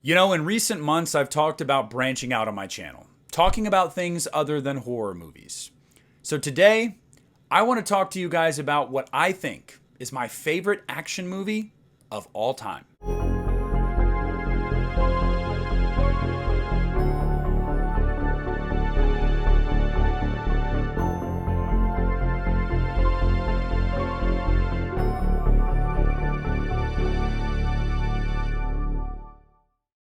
You know, in recent months, I've talked about branching out on my channel, talking about things other than horror movies. So today, I want to talk to you guys about what I think is my favorite action movie of all time.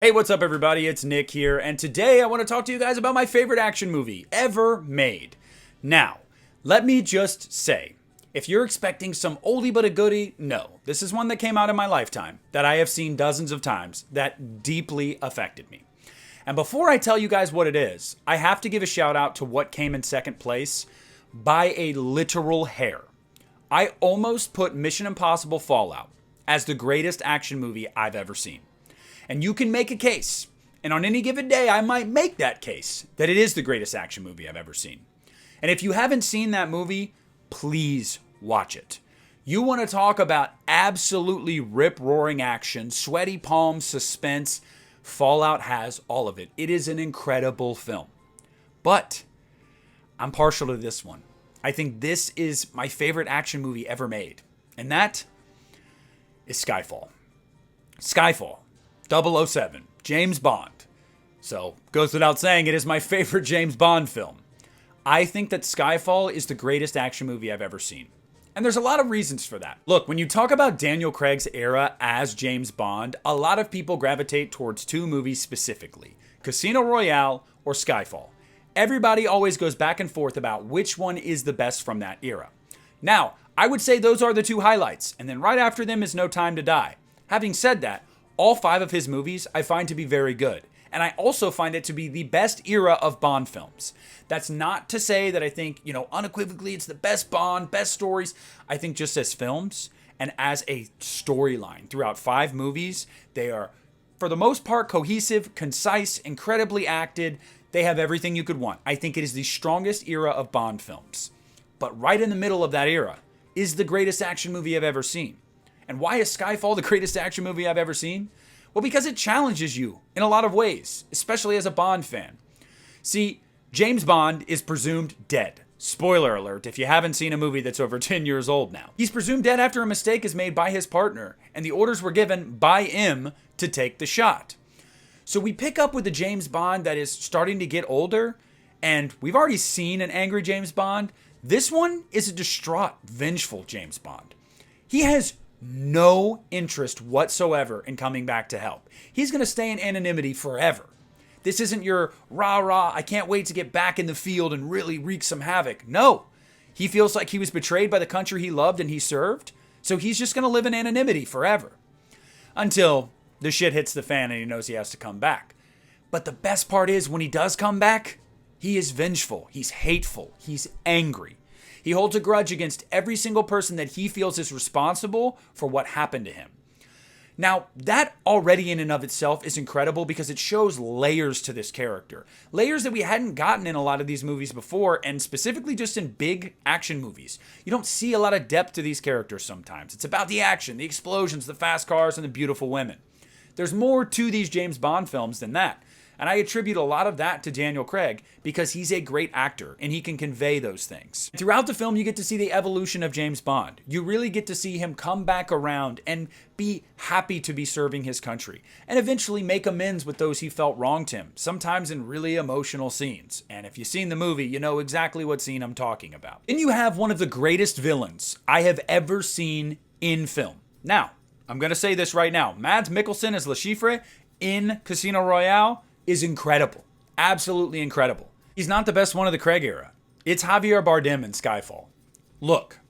Hey, what's up everybody? It's Nick here, and today I want to talk to you guys about my favorite action movie ever made. Now, let me just say, if you're expecting some oldie but a goodie, no. This is one that came out in my lifetime, that I have seen dozens of times, that deeply affected me. And before I tell you guys what it is, I have to give a shout out to what came in second place by a literal hair. I almost put Mission Impossible Fallout as the greatest action movie I've ever seen. And you can make a case, and on any given day, I might make that case that it is the greatest action movie I've ever seen. And if you haven't seen that movie, please watch it. You want to talk about absolutely rip-roaring action, sweaty palms, suspense. Fallout has all of it. It is an incredible film. But I'm partial to this one. I think this is my favorite action movie ever made. And that is Skyfall. Skyfall. 007, James Bond. So, goes without saying, it is my favorite James Bond film. I think that Skyfall is the greatest action movie I've ever seen. And there's a lot of reasons for that. Look, when you talk about Daniel Craig's era as James Bond, a lot of people gravitate towards two movies specifically, Casino Royale or Skyfall. Everybody always goes back and forth about which one is the best from that era. Now, I would say those are the two highlights, and then right after them is No Time to Die. Having said that, all five of his movies I find to be very good. And I also find it to be the best era of Bond films. That's not to say that I think, unequivocally it's the best Bond, best stories. I think just as films and as a storyline throughout five movies, they are, for the most part, cohesive, concise, incredibly acted. They have everything you could want. I think it is the strongest era of Bond films. But right in the middle of that era is the greatest action movie I've ever seen. And why is Skyfall the greatest action movie I've ever seen? Well, because it challenges you in a lot of ways, especially as a Bond fan. See, James Bond is presumed dead. Spoiler alert if you haven't seen a movie that's over 10 years old now. He's presumed dead after a mistake is made by his partner, and the orders were given by him to take the shot. So we pick up with the James Bond that is starting to get older, and we've already seen an angry James Bond. This one is a distraught, vengeful James Bond. He has no interest whatsoever in coming back to help. He's going to stay in anonymity forever. This isn't your rah-rah, I can't wait to get back in the field and really wreak some havoc. No. He feels like he was betrayed by the country he loved and he served, so he's just going to live in anonymity forever. Until the shit hits the fan and he knows he has to come back. But the best part is when he does come back, he is vengeful, he's hateful, he's angry. He holds a grudge against every single person that he feels is responsible for what happened to him. Now, that already in and of itself is incredible because it shows layers to this character. Layers that we hadn't gotten in a lot of these movies before, and specifically just in big action movies. You don't see a lot of depth to these characters sometimes. It's about the action, the explosions, the fast cars, and the beautiful women. There's more to these James Bond films than that. And I attribute a lot of that to Daniel Craig because he's a great actor and he can convey those things. Throughout the film, you get to see the evolution of James Bond. You really get to see him come back around and be happy to be serving his country and eventually make amends with those he felt wronged him, sometimes in really emotional scenes. And if you've seen the movie, you know exactly what scene I'm talking about. Then you have one of the greatest villains I have ever seen in film. Now, I'm going to say this right now. Mads Mikkelsen as Le Chiffre in Casino Royale is incredible. Absolutely incredible. He's not the best one of the Craig era. It's Javier Bardem in Skyfall. Look,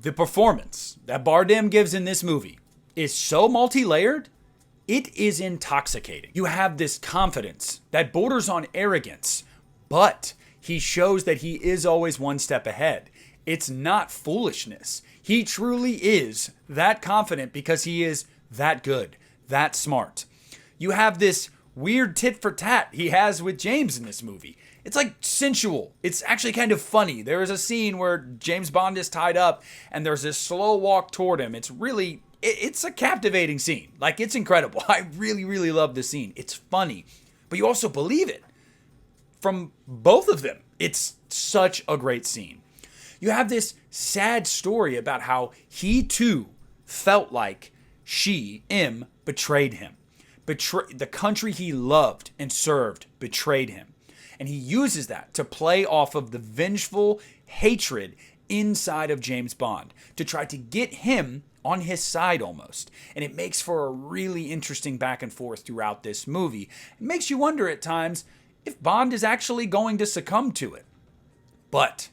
the performance that Bardem gives in this movie is so multi-layered, it is intoxicating. You have this confidence that borders on arrogance, but he shows that he is always one step ahead. It's not foolishness. He truly is that confident because he is that good, that smart. You have this weird tit for tat he has with James in this movie. It's like sensual. It's actually kind of funny. There is a scene where James Bond is tied up and there's this slow walk toward him. It's really it's a captivating scene. Like, it's incredible. I really, really love the scene. It's funny, but you also believe it from both of them. It's such a great scene. You have this sad story about how he too felt like she, Im, betrayed him. The country he loved and served betrayed him. And he uses that to play off of the vengeful hatred inside of James Bond to try to get him on his side almost. And it makes for a really interesting back and forth throughout this movie. It makes you wonder at times if Bond is actually going to succumb to it. But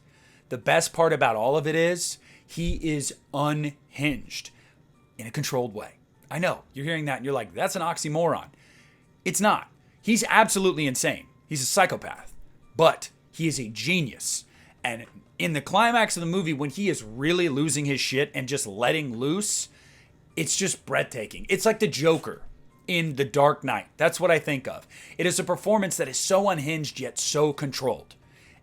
the best part about all of it is he is unhinged in a controlled way. I know, you're hearing that and you're like, that's an oxymoron. It's not. He's absolutely insane. He's a psychopath. But he is a genius. And in the climax of the movie, when he is really losing his shit and just letting loose, it's just breathtaking. It's like the Joker in The Dark Knight. That's what I think of. It is a performance that is so unhinged yet so controlled.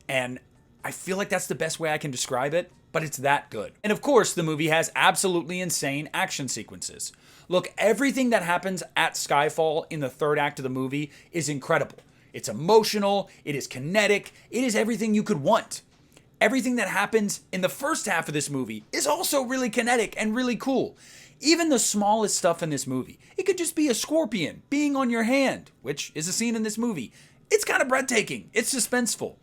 And I feel like that's the best way I can describe it, but it's that good. And of course, the movie has absolutely insane action sequences. Look, everything that happens at Skyfall in the third act of the movie is incredible. It's emotional, it is kinetic, it is everything you could want. Everything that happens in the first half of this movie is also really kinetic and really cool. Even the smallest stuff in this movie. It could just be a scorpion being on your hand, which is a scene in this movie. It's kind of breathtaking. It's suspenseful.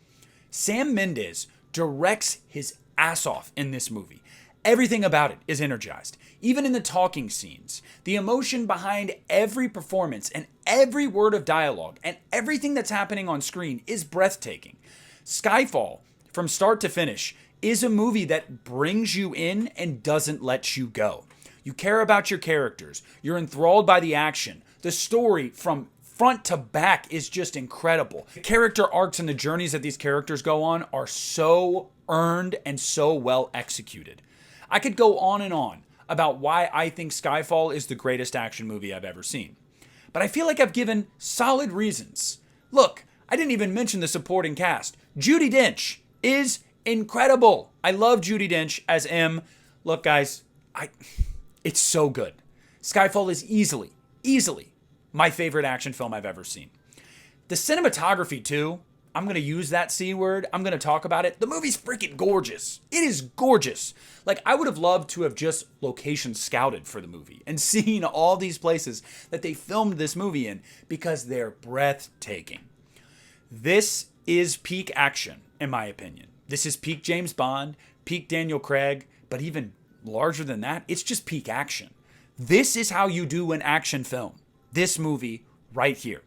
Sam Mendes directs his ass off in this movie. Everything about it is energized. Even in the talking scenes, the emotion behind every performance and every word of dialogue and everything that's happening on screen is breathtaking. Skyfall, from start to finish, is a movie that brings you in and doesn't let you go. You care about your characters. You're enthralled by the action. The story from front to back is just incredible. The character arcs and the journeys that these characters go on are so earned and so well executed. I could go on and on about why I think Skyfall is the greatest action movie I've ever seen. But I feel like I've given solid reasons. Look, I didn't even mention the supporting cast. Judi Dench is incredible. I love Judi Dench as M. Look, guys, it's so good. Skyfall is easily my favorite action film I've ever seen. The cinematography, too, I'm going to use that C word. I'm going to talk about it. The movie's freaking gorgeous. It is gorgeous. Like, I would have loved to have just location scouted for the movie and seen all these places that they filmed this movie in because they're breathtaking. This is peak action, in my opinion. This is peak James Bond, peak Daniel Craig, but even larger than that, it's just peak action. This is how you do an action film. This movie right here.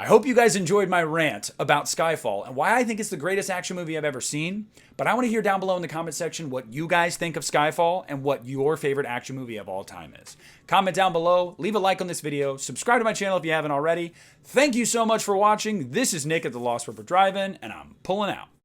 I hope you guys enjoyed my rant about Skyfall and why I think it's the greatest action movie I've ever seen. But I want to hear down below in the comment section what you guys think of Skyfall and what your favorite action movie of all time is. Comment down below, leave a like on this video, subscribe to my channel if you haven't already. Thank you so much for watching. This is Nick at the Lost River Drive-In, and I'm pulling out.